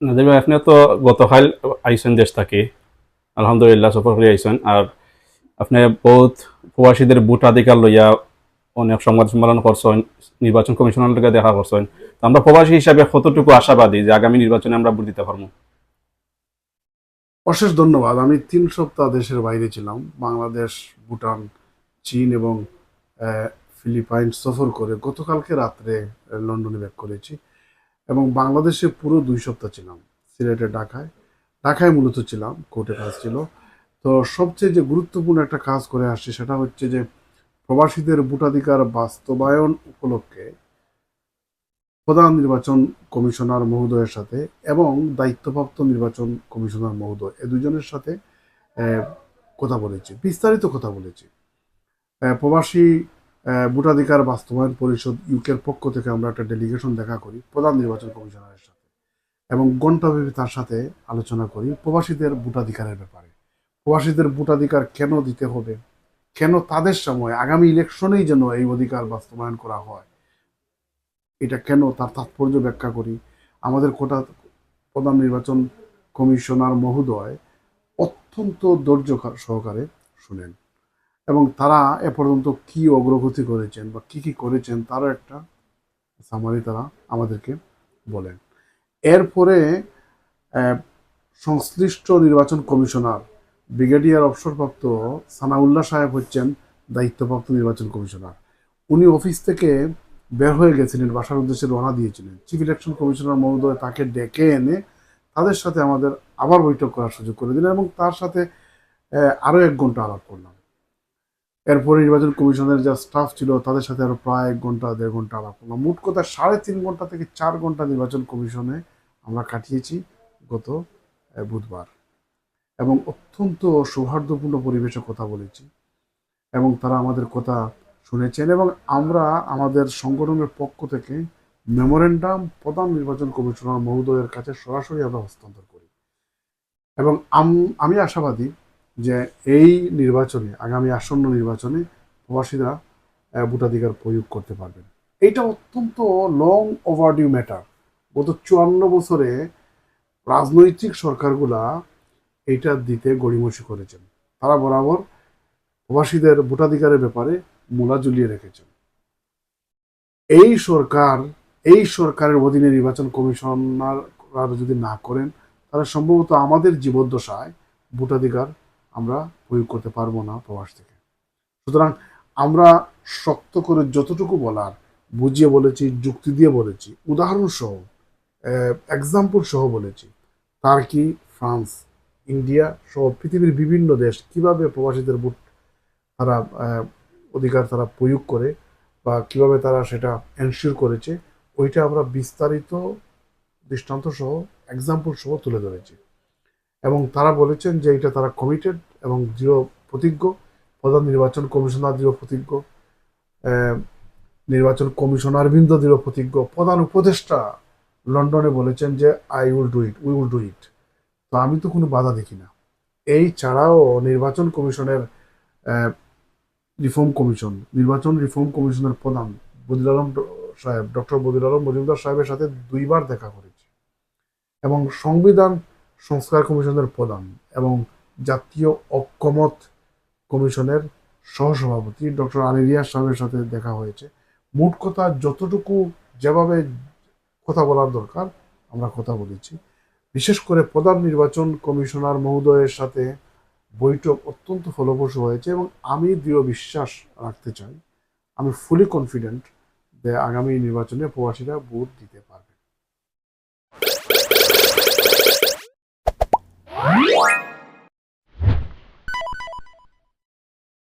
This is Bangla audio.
নাদির ভাই, আপনি তো গতকাল আইসেন দেশ থাকি, আলহামদুলিল্লাহ সফর করে আইসেন। আর আপনি বহুত প্রবাসীদের ভোটাধিকার লইয়া অনেক সংবাদ সম্মেলন করছেন, নির্বাচন কমিশনের লগে দেখা করছেন। তো আমরা প্রবাসী হিসাবে কতটুকু আশাবাদী যে আগামী নির্বাচনে আমরা ভোট দিতে পারবো? অশেষ ধন্যবাদ। আমি 3 সপ্তাহ দেশের বাইরে ছিলাম। বাংলাদেশ, ভুটান, চীন এবং আহ, ফিলিপাইন সফর করে গতকালকে রাত্রে লন্ডনে ব্যাক করেছি। এবং বাংলাদেশে পুরো 2 সপ্তাহ ছিলাম। সিলেটে, ঢাকায় মূলত ছিলাম, কোর্টে কাজ ছিল। তো সবচেয়ে যে গুরুত্বপূর্ণ একটা কাজ করে আসছে সেটা হচ্ছে যে প্রবাসীদের ভোটাধিকার বাস্তবায়ন উপলক্ষে প্রধান নির্বাচন কমিশনার মহোদয়ের সাথে এবং দায়িত্বপ্রাপ্ত নির্বাচন কমিশনার মহোদয় এ দুজনের সাথে আহ, কথা বলেছি, বিস্তারিত কথা বলেছি। প্রবাসী ভোটাধিকার বাস্তবায়ন পরিষদ ইউকের পক্ষ থেকে আমরা একটা ডেলিগেশন দেখা করি প্রধান নির্বাচন কমিশনারের সাথে এবং ঘণ্টাব্যাপী তার সাথে আলোচনা করি প্রবাসীদের ভোটাধিকারের ব্যাপারে। প্রবাসীদের ভোটাধিকার কেন দিতে হবে, কেন তাদের সময় আগামী ইলেকশনেই যেন এই অধিকার বাস্তবায়ন করা হয়, এটা কেন, তার তাৎপর্য ব্যাখ্যা করি। আমাদের কোটা প্রধান নির্বাচন কমিশনার মহোদয় অত্যন্ত ধৈর্য সহকারে শুনেন এবং তারা এ পর্যন্ত কি অগ্রগতি করেছেন বা কি কি করেছেন তারও একটা সামারি তারা আমাদেরকে বলেন। এরপরে আহ, সংশ্লিষ্ট নির্বাচন কমিশনার ব্রিগেডিয়ার অবসরপ্রাপ্ত সানাউল্লাহ সাহেব হচ্ছেন দায়িত্বপ্রাপ্ত নির্বাচন কমিশনার। উনি অফিস থেকে বের হয়ে গেছিলেন, বাসার উদ্দেশ্যে রওনা দিয়েছিলেন। চিফ ইলেকশন কমিশনার মহোদয় তাকে ডেকে এনে তাদের সাথে আমাদের আবার বৈঠক করার সুযোগ করে দিলেন এবং তার সাথে আরও 1 ঘন্টা আলাপ করলাম। এরপরে নির্বাচন কমিশনের যা স্টাফ ছিল তাদের সাথে আরো প্রায় 1 ঘন্টা 1.5 ঘন্টা আলাপ করলাম। মোট কথা 3.5 ঘন্টা থেকে 4 ঘন্টা নির্বাচন কমিশনে আমরা কাটিয়েছি গত বুধবার। এবং অত্যন্ত সৌহার্দ্যপূর্ণ পরিবেশে কথা বলেছি এবং তারা আমাদের কথা শুনেছেন এবং আমরা আমাদের সংগঠনের পক্ষ থেকে মেমোরেন্ডাম প্রধান নির্বাচন কমিশনার মহোদয়ের কাছে সরাসরি আমরা হস্তান্তর করি। এবং আমি আশাবাদী যে এই নির্বাচনে, আগামী আসন্ন নির্বাচনে প্রবাসীরা ভোটাধিকার প্রয়োগ করতে পারবেন। এইটা অত্যন্ত লং ওভারডিউ ম্যাটার। গত 54 বছরে রাজনৈতিক সরকারগুলা এইটা দিতে গড়িমসি করেছেন। তারা বরাবর প্রবাসীদের ভোটাধিকারের ব্যাপারে মূলা ঝুলিয়ে রেখেছেন। এই সরকার, এই সরকারের অধীনে নির্বাচন কমিশনার যদি না করেন তাহলে সম্ভবত আমাদের জীবদ্দশায় ভোটাধিকার আমরা প্রয়োগ করতে পারবো না প্রবাস থেকে। সুতরাং আমরা শক্ত করে যতটুকু বলার বুঝিয়ে বলেছি, যুক্তি দিয়ে বলেছি, উদাহরণ সহ, এক্সাম্পল সহ বলেছি। টার্কি, ফ্রান্স, ইন্ডিয়া সহ পৃথিবীর বিভিন্ন দেশ কিভাবে প্রবাসীদের ভোট তারা অধিকার তারা প্রয়োগ করে বা কিভাবে তারা সেটা এনশিওর করেছে, ওইটা আমরা বিস্তারিত দৃষ্টান্ত সহ, এক্সাম্পল সহ তুলে ধরেছি। এবং তারা বলেছেন যে এটা তারা কমিটেড এবং দৃঢ় প্রতিজ্ঞ। প্রধান নির্বাচন কমিশনার দৃঢ় প্রতিজ্ঞ, আহ, নির্বাচন কমিশনার বৃন্দ দৃঢ় প্রতিজ্ঞ, প্রধান উপদেষ্টা লন্ডনে বলেছেন যে I will do it, we will do it. তো আমি তো কোনো বাধা দেখি না। এই ছাড়াও নির্বাচন কমিশনের রিফর্ম কমিশন, নির্বাচন রিফর্ম কমিশনের প্রধান বদিল আলম সাহেব, ডক্টর বদিল আলম মজুমদার সাহেবের সাথে 2বার দেখা করেছি এবং সংবিধান সংস্কার কমিশনের প্রধান এবং জাতীয় ঐক্যমত কমিশনের সহসভাপতি ডক্টর আলী রিয়াজ সাহেবের সাথে দেখা হয়েছে। মোট কথা যতটুকু যেভাবে কথা বলার দরকার আমরা কথা বলেছি। বিশেষ করে প্রধান নির্বাচন কমিশনার মহোদয়ের সাথে বৈঠক অত্যন্ত ফলপ্রসূ হয়েছে এবং আমি দৃঢ় বিশ্বাস রাখতে চাই, আমি ফুলি কনফিডেন্ট যে আগামী নির্বাচনে প্রবাসীরা ভোট দিতে পারবে।